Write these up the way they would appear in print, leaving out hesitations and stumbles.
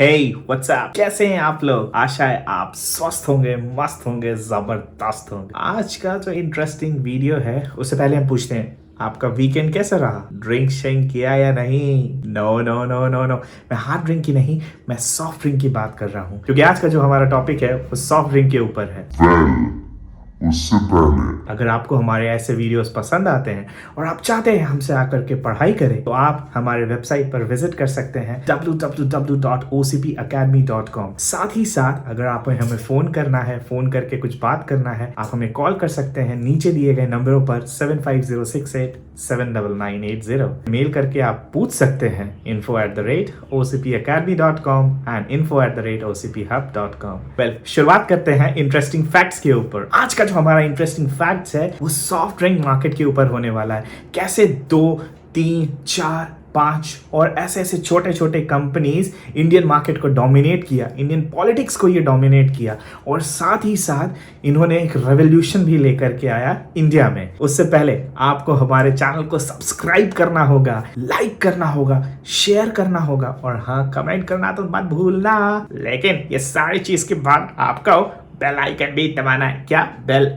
हे WhatsApp, कैसे हैं आप लोग। आशा है आप स्वस्थ होंगे, मस्त होंगे, जबरदस्त होंगे। आज का जो इंटरेस्टिंग वीडियो है उससे पहले हम पूछते हैं आपका वीकेंड कैसा रहा। ड्रिंक शेंक किया या नहीं? No no no no no, मैं हार्ड ड्रिंक की नहीं, मैं सॉफ्ट ड्रिंक की बात कर रहा हूँ, क्योंकि आज का जो हमारा टॉपिक है वो सॉफ्ट ड्रिंक के ऊपर है। उससे पहले अगर आपको हमारे ऐसे वीडियोस पसंद आते हैं और आप चाहते हैं हमसे आकर के पढ़ाई करें, तो आप हमारे वेबसाइट पर विजिट कर सकते हैं www.ocpacademy.com। साथ ही साथ अगर आप हमें फोन करना है, फोन करके कुछ बात करना है, आप हमें कॉल कर सकते हैं नीचे दिए गए नंबरों पर 7506879980। मेल करके आप पूछ सकते हैं info@ocpacademy.com and info@ocphub.com। वेल, शुरुआत करते हैं इंटरेस्टिंग फैक्ट्स के ऊपर। आज का जो हमारा इंटरेस्टिंग फैक्ट्स है वो सॉफ्ट ड्रिंक मार्केट के ऊपर होने वाला है। कैसे 2, 3, 4, 5 और ऐसे ऐसे छोटे छोटे कंपनीज इंडियन मार्केट को डोमिनेट किया, इंडियन पॉलिटिक्स को ये डोमिनेट किया, और साथ ही साथ इन्होंने एक रेवोल्यूशन भी लेकर के आया इंडिया में। उससे पहले आपको हमारे चैनल को सब्सक्राइब करना होगा, लाइक करना होगा, शेयर करना होगा, और हाँ, कमेंट करना तो मत भूलना। लेकिन ये सारी चीज के बाद आपको बेल आइकन भी दबाना है। क्या बेल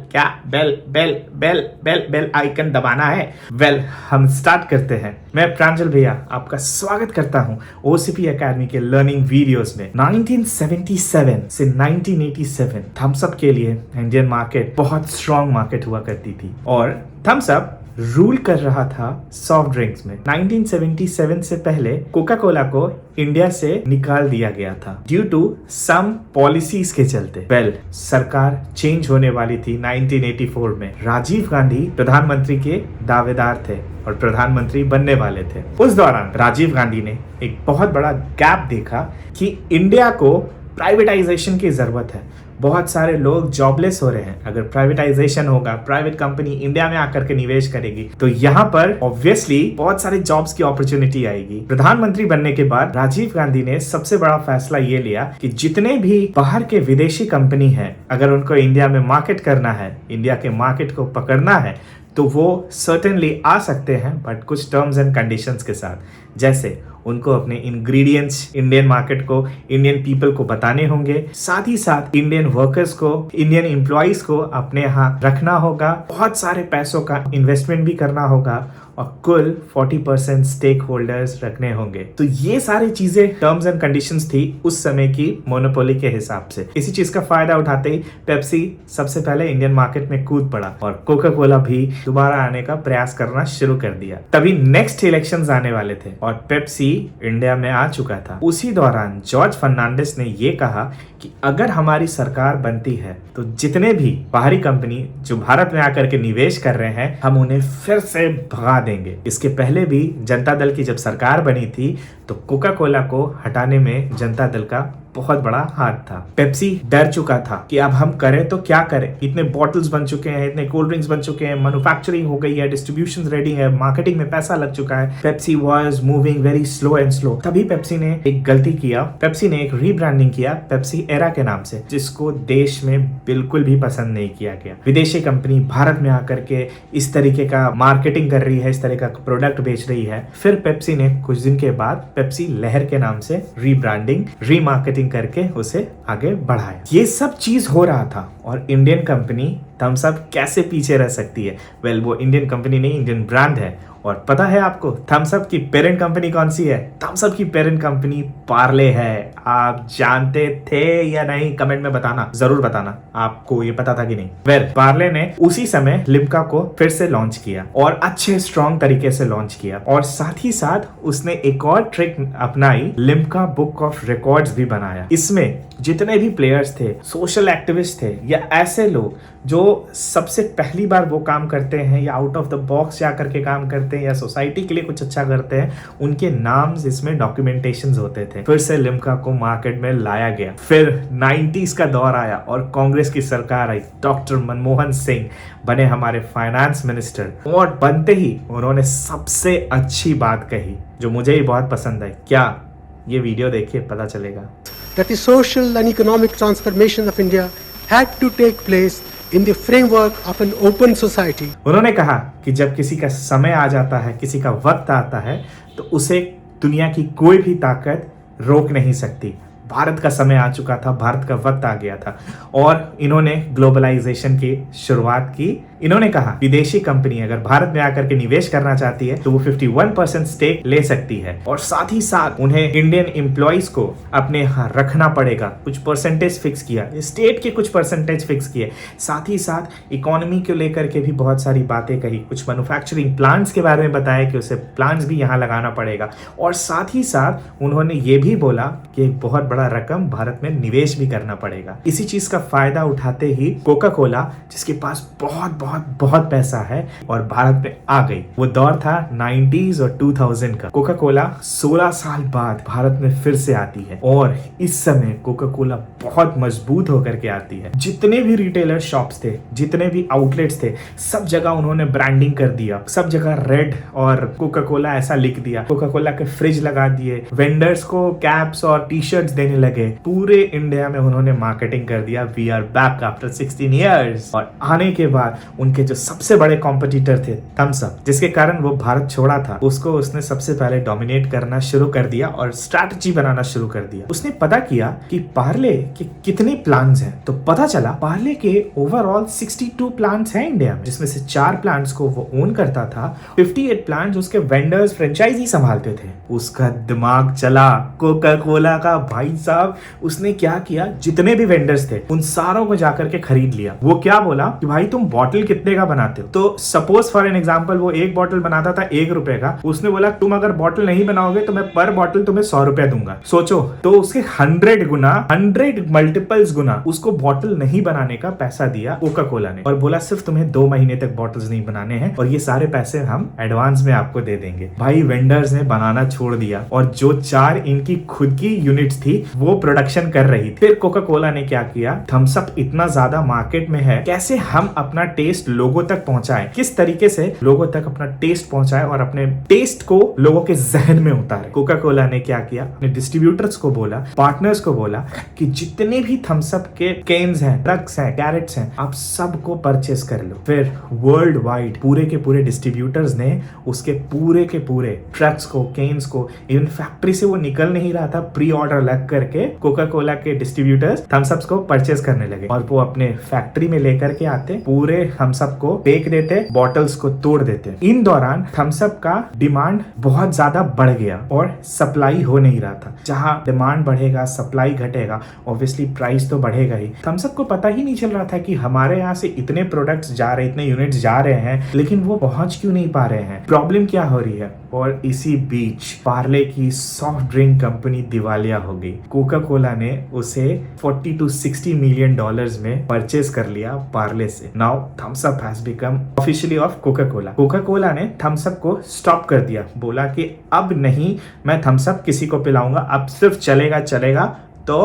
आइकन दबाना है। वेल, हम स्टार्ट करते हैं। मैं प्रांजल भैया आपका स्वागत करता हूं ओसीपी एकेडमी के लर्निंग वीडियोस में। 1977 से 1987 थम्स अप के लिए इंडियन मार्केट बहुत स्ट्रॉन्ग मार्केट हुआ करती थी, और थम्स अप रूल कर रहा था सॉफ्ट ड्रिंक्स में। 1977 से पहले कोका कोला को इंडिया से निकाल दिया गया था ड्यू टू सम पॉलिसीज के चलते। वेल, सरकार चेंज होने वाली थी 1984 में। राजीव गांधी प्रधानमंत्री के दावेदार थे और प्रधानमंत्री बनने वाले थे। उस दौरान राजीव गांधी ने एक बहुत बड़ा गैप देखा कि इंडिया को प्राइवेटाइजेशन की जरूरत है। बहुत सारे लोग जॉबलेस हो रहे हैं। अगर प्राइवेटाइजेशन होगा, प्राइवेट कंपनी इंडिया में आकर के निवेश करेगी, तो यहाँ पर ऑब्वियसली बहुत सारे जॉब्स की अपॉर्चुनिटी आएगी। प्रधानमंत्री बनने के बाद राजीव गांधी ने सबसे बड़ा फैसला ये लिया कि जितने भी बाहर के विदेशी कंपनी हैं, अगर उनको इंडिया में मार्केट करना है, इंडिया के मार्केट को पकड़ना है, तो वो सर्टेनली आ सकते हैं, बट कुछ टर्म्स एंड कंडीशंस के साथ। जैसे उनको अपने इंग्रेडिएंट्स इंडियन मार्केट को, इंडियन पीपल को बताने होंगे, साथ ही साथ इंडियन वर्कर्स को, इंडियन एम्प्लॉइज को अपने यहाँ रखना होगा, बहुत सारे पैसों का इन्वेस्टमेंट भी करना होगा, और कुल 40% स्टेक होल्डर्स रखने होंगे। तो ये सारी चीजें टर्म्स एंड कंडीशंस थी उस समय की मोनोपोली के हिसाब से। इसी चीज का फायदा उठाते ही पेप्सी सबसे पहले इंडियन मार्केट में कूद पड़ा, और कोका कोला भी दोबारा आने का प्रयास करना शुरू कर दिया। तभी नेक्स्ट इलेक्शंस आने वाले थे और पेप्सी इंडिया में आ चुका था। उसी दौरान जॉर्ज फर्नांडिस ने ये कहा कि अगर हमारी सरकार बनती है तो जितने भी बाहरी कंपनी जो भारत में आकर के निवेश कर रहे हैं, हम उन्हें फिर से भगा देंगे। इसके पहले भी जनता दल की जब सरकार बनी थी तो कोका कोला को हटाने में जनता दल का बहुत बड़ा हाथ था। पेप्सी डर चुका था कि अब हम करें तो क्या करें। इतने बॉटल्स बन चुके हैं, इतने कोल्ड ड्रिंक्स बन चुके हैं, मैन्युफैक्चरिंग हो गई है, डिस्ट्रीब्यूशन रेडी है, मार्केटिंग में पैसा लग चुका है। Pepsi was moving very slow and slow. तभी पेप्सी ने एक गलती किया। पेप्सी ने एक रीब्रांडिंग किया पेप्सी एरा के नाम से, जिसको देश में बिल्कुल भी पसंद नहीं किया गया। विदेशी कंपनी भारत में आकर के इस तरीके का मार्केटिंग कर रही है, इस तरह का प्रोडक्ट बेच रही है। फिर पेप्सी ने कुछ दिन के बाद पेप्सी लहर के नाम से रीब्रांडिंग, रीमार्केटिंग करके उसे आगे बढ़ाया। ये सब चीज हो रहा था, और इंडियन कंपनी थम्स अप कैसे पीछे रह सकती है। वेल, वो इंडियन कंपनी नहीं, इंडियन ब्रांड है। और पता है आपको थम्स अप की पेरेंट कंपनी कौन सी है? थम्स अप की पेरेंट कंपनी पार्ले है। आप जानते थे या नहीं? कमेंट में बताना, जरूर बताना आपको ये पता था कि नहीं। वेल, पार्ले ने उसी समय लिम्का को फिर से लॉन्च किया, और अच्छे स्ट्रॉन्ग तरीके से लॉन्च किया, और साथ ही साथ उसने एक और ट्रिक अपनाई, लिम्का बुक ऑफ रिकॉर्ड्स भी बनाया। इसमें जितने भी प्लेयर्स थे, सोशल एक्टिविस्ट थे, या ऐसे लोग जो सबसे पहली बार वो काम करते हैं, या आउट ऑफ द बॉक्स जा करके काम करते हैं, या सोसाइटी के लिए कुछ अच्छा करते हैं, उनके नाम इसमें डॉक्यूमेंटेशंस होते थे। फिर से लिम्का को मार्केट में लाया गया। फिर 90s का दौर आया और कांग्रेस की सरकार आई। डॉक्टर मनमोहन सिंह बने हमारे फाइनेंस मिनिस्टर, और बनते ही उन्होंने सबसे अच्छी बात कही जो मुझे ही बहुत पसंद आई। क्या? ये वीडियो देखिए, पता चलेगा। That the social and economic transformation of India had to take place in the framework of an open society. उन्होंने कहा कि जब किसी का समय आ जाता है, किसी का वक्त आता है, तो उसे दुनिया की कोई भी ताकत रोक नहीं सकती। भारत का समय आ चुका था, भारत का वक्त आ गया था और इन्होंने ग्लोबलाइजेशन की शुरुआत की। इन्होंने कहा विदेशी कंपनी अगर भारत में आकर के निवेश करना चाहती है तो वो 51% स्टेक ले सकती है और साथ ही साथ उन्हें इंडियन एम्प्लॉइज को अपने यहाँ रखना पड़ेगा। कुछ परसेंटेज फिक्स किया, स्टेट के कुछ परसेंटेज फिक्स किए, साथ ही साथ इकोनॉमी को लेकर के भी बहुत सारी बातें कही। कुछ मैन्युफैक्चरिंग प्लांट्स के बारे में बताया कि उसे प्लांट्स भी यहाँ लगाना पड़ेगा और साथ ही साथ उन्होंने ये भी बोला कि एक बहुत बड़ा रकम भारत में निवेश भी करना पड़ेगा। इसी चीज का फायदा उठाते ही कोका कोला, जिसके पास बहुत बहुत पैसा है और भारत में आ गई। वो दौर था 90s और 2000 का। कोका कोला 16 साल बाद भारत में फिर से आती है और इस समय कोका कोला बहुत मजबूत होकर के आती है। जितने भी रिटेलर शॉप्स थे, जितने भी आउटलेट्स थे, सब जगह उन्होंने ब्रांडिंग कर दिया। सब जगह रेड और कोका कोला ऐसा लिख दिया। कोका कोला के फ्रिज लगा दिए, वेंडर्स को कैप्स और टी शर्ट्स देने लगे। पूरे इंडिया में उन्होंने मार्केटिंग कर दिया, we are back after 16 years. और आने के बाद उनके जो सबसे बड़े कॉम्पिटिटर थे थम्स अप, जिसके कारण वो भारत छोड़ा था, उसको उसने सबसे पहले डोमिनेट करना शुरू कर दिया और स्ट्रैटेजी बनाना शुरू कर दिया। उसने पता किया कि पार्ले के कितने प्लांट्स हैं, तो पता चला पार्ले के ओवरऑल 62 प्लांट्स हैं इंडिया में, जिसमें से 4 प्लांट्स को वो ओन करता था। 58 प्लांट्स उसके वेंडर्स फ्रेंचाइजी संभालते थे। उसका दिमाग चला कोका कोला का। भाई साहब, उसने क्या किया, जितने भी वेंडर्स थे उन सारों को जाकर के खरीद लिया। वो क्या बोला कि भाई तुम बॉटल कितने का बनाते हो? तो सपोज फॉर एन एग्जांपल वो एक बॉटल बनाता था 1 रुपए का। उसने बोला तुम अगर बॉटल नहीं बनाओगे तो मैं पर बॉटल तुम्हें 100 रुपया दूंगा। सोचो, तो उसके 100 गुना, 100 मल्टीपल्स गुना उसको बॉटल नहीं बनाने का पैसा दिया कोका कोला ने और बोला सिर्फ तुम्हें 2 महीने तक बॉटल्स नहीं बनाने हैं और ये सारे पैसे हम एडवांस में आपको दे देंगे। भाई वेंडर्स ने बनाना छोड़ दिया और जो 4 इनकी खुद की यूनिट्स थी वो प्रोडक्शन कर रही थी। फिर कोका कोला ने क्या किया, थम्स अप इतना ज्यादा मार्केट में है, कैसे हम अपना टेस्ट लोगों तक पहुंचाएं, किस तरीके से लोगों तक अपना टेस्ट पहुंचाएं और अपने टेस्ट को लोगों के जहन में उतारे। कोका कोला ने क्या किया, अपने डिस्ट्रीब्यूटर्स को बोला, पार्टनर्स को बोला कि जितने भी थम्स अप के केन्स हैं, ट्रक्स हैं, कैरेट्स हैं, आप सबको परचेस कर लो। फिर वर्ल्ड वाइड पूरे के पूरे डिस्ट्रीब्यूटर्स ने उसके पूरे के पूरे ट्रक्स को, केन्स को, इवन फैक्ट्री से वो निकल नहीं रहा था, प्री ऑर्डर लग करके कोका कोला के डिस्ट्रीब्यूटर्स थम्स अप को परचेस करने लगे और वो अपने फैक्ट्री में लेकर के आते, पूरे थम्स अप को फेंक देते, बॉटल्स को तोड़ देते। इन दौरान थम्स अप का डिमांड बहुत ज्यादा बढ़ गया और सप्लाई हो नहीं रहा था। जहां डिमांड बढ़ेगा, सप्लाई घटेगा, ऑब्वियसली प्राइस तो बढ़ेगा ही। थम्स अप को पता ही नहीं चल रहा था कि हमारे यहाँ से इतने प्रोडक्ट्स जा रहे, इतने यूनिट्स जा रहे हैं, लेकिन वो पहुंच क्यों नहीं पा रहे हैं, प्रॉब्लम क्या हो रही है। और इसी बीच पार्ले की सॉफ्ट ड्रिंक कंपनी दिवालिया हो गई। कोका कोला ने उसे 40 to 60 मिलियन डॉलर्स में परचेज कर लिया पार्ले से। Now Thums Up has become officially of Coca Cola. Coca Cola ने थम्स अप को स्टॉप कर दिया, बोला कि अब नहीं मैं थम्स अप किसी को पिलाऊंगा, अब सिर्फ चलेगा तो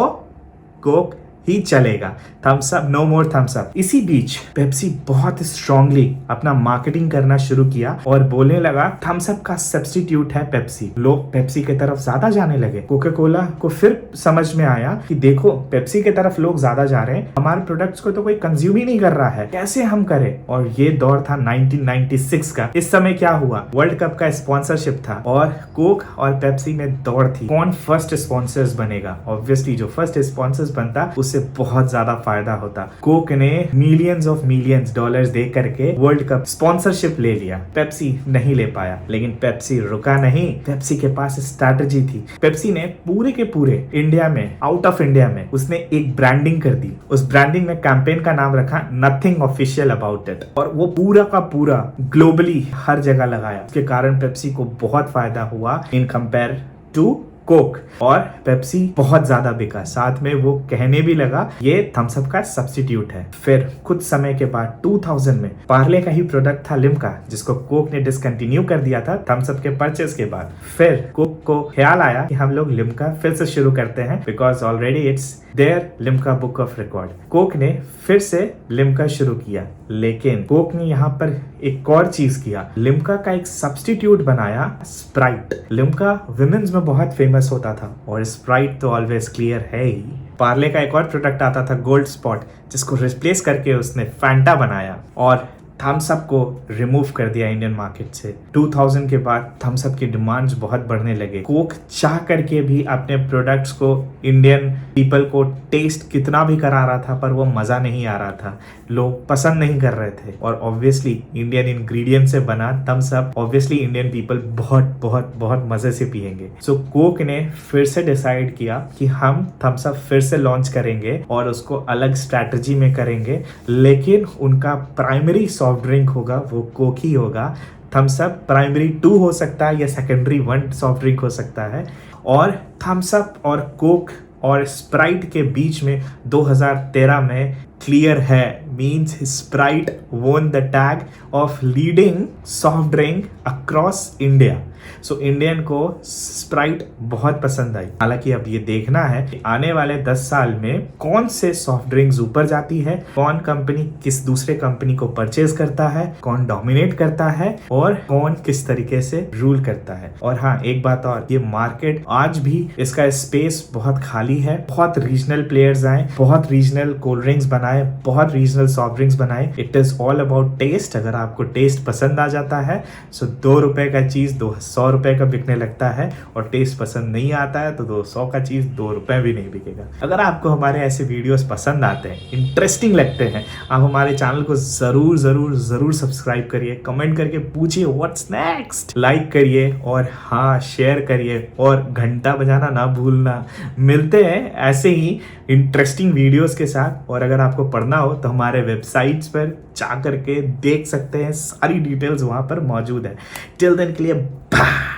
कोक ही चलेगा, थम्स अप, नो मोर थम्स अप। इसी बीच पेप्सी बहुत स्ट्रांगली अपना मार्केटिंग करना शुरू किया और बोलने लगा थम्स अप का सब्स्टिट्यूट है पेप्सी। लोग पेप्सी की तरफ ज्यादा जाने लगे। कोका कोला को फिर समझ में आया कि देखो पेप्सी की तरफ लोग ज्यादा जा रहे हैं, हमारे प्रोडक्ट्स को तो कोई कंज्यूम ही नहीं कर रहा है, कैसे हम करें। और ये दौर था 1996 का। इस समय क्या हुआ, वर्ल्ड कप का स्पॉन्सरशिप था और कोक और पेप्सी में दौड़ थी, कौन फर्स्ट स्पॉन्सर्स बनेगा। ऑब्वियसली जो फर्स्ट स्पॉन्सर्स बनता उससे बहुत ज्यादा फायदा होता। कोक ने मिलियंस डॉलर्स दे करके वर्ल्ड कप स्पॉन्सरशिप ले लिया, पेप्सी नहीं ले पाया। लेकिन पेप्सी रुका नहीं, पेप्सी के पास स्ट्रैटेजी थी। पेप्सी ने पूरे के पूरे इंडिया में, आउट ऑफ इंडिया में उसने एक ब्रांडिंग कर दी। उस ब्रांडिंग में कैंपेन का नाम रखा नथिंग ऑफिशियल अबाउट इट और वो पूरा का पूरा ग्लोबली हर जगह लगाया। उसके कारण पेप्सी को बहुत फायदा हुआ इन कंपेयर टू कोक और पेप्सी बहुत ज्यादा बिका। साथ में वो कहने भी लगा ये थम्स अप का सब्स्टिट्यूट है। फिर कुछ समय के बाद 2000 में पार्ले का ही प्रोडक्ट था लिम्का, जिसको कोक ने डिसकंटिन्यू कर दिया था थम्स अप के परचेज के बाद। फिर कोक को ख्याल आया कि हम लोग लिम्का फिर से शुरू करते हैं, because already it's there Limca book of record. Coke ने फिर से लिम्का शुरू किया, लेकिन कोक ने यहाँ पर एक और चीज किया, लिम्का का एक सब्स्टिट्यूट बनाया, स्प्राइट। लिम्का विमेन्स में बहुत फेमस होता था और स्प्राइट तो ऑलवेज क्लियर है ही। पार्ले का एक और प्रोडक्ट आता था गोल्ड स्पॉट, जिसको रिप्लेस करके उसने फैंटा बनाया और थम्स अप को रिमूव कर दिया इंडियन मार्केट से। 2000 के बाद थम्स अप की डिमांड्स बहुत बढ़ने लगे। कोक चाह करके भी अपने प्रोडक्ट्स को इंडियन पीपल को टेस्ट कितना भी करा रहा था, पर वो मज़ा नहीं आ रहा था, लोग पसंद नहीं कर रहे थे। और ऑब्वियसली इंडियन इंग्रेडिएंट से बना Thums Up obviously Indian people बहुत बहुत बहुत मज़े से पिएंगे। सो कोक ने फिर से डिसाइड किया कि हम थम्स अप फिर से लॉन्च करेंगे और उसको अलग स्ट्रैटेजी में करेंगे, लेकिन उनका प्राइमरी सॉफ्ट ड्रिंक होगा वो कोक ही होगा। थम्स अप प्राइमरी 2 हो सकता है या सेकेंडरी 1 सॉफ्ट ड्रिंक हो सकता है। और थम्स अप और कोक और स्प्राइट के बीच में 2013 में क्लियर है, means Sprite won the tag of leading soft drink across India. So Indian को स्प्राइट बहुत पसंद आई। हालांकि अब ये देखना है कि आने वाले 10 साल में कौन से सॉफ्ट ड्रिंक्स ऊपर जाती है, कौन कंपनी किस दूसरे कंपनी को परचेज करता है, कौन डोमिनेट करता है और कौन किस तरीके से रूल करता है। और हाँ, एक बात और, ये मार्केट आज भी इसका स्पेस बहुत खाली है। बहुत रीजनल प्लेयर्स आए, बहुत रीजनल कोल्ड ड्रिंक्स बनाए, बहुत रीजनल सॉफ्ट ड्रिंक्स बनाए। It is all about taste. अगर आपको टेस्ट पसंद आ जाता है सो 2 रुपए का चीज 100 रुपए का बिकने लगता है, और टेस्ट पसंद नहीं आता है तो 200 का चीज 2 रुपए भी नहीं बिकेगा। अगर आपको हमारे ऐसे वीडियोस पसंद आते हैं, इंटरेस्टिंग लगते हैं, आप हमारे चैनल को जरूर जरूर जरूर सब्सक्राइब करिए, कमेंट करके पूछिए व्हाट्स नेक्स्ट, लाइक करिए और हाँ शेयर करिए और घंटा बजाना ना भूलना। मिलते हैं ऐसे ही इंटरेस्टिंग वीडियोस के साथ। और अगर आपको पढ़ना हो तो हमारे वेबसाइट्स पर जा करके देख सकते हैं, सारी डिटेल्स वहां पर मौजूद है। टिल देन के लिए बाय।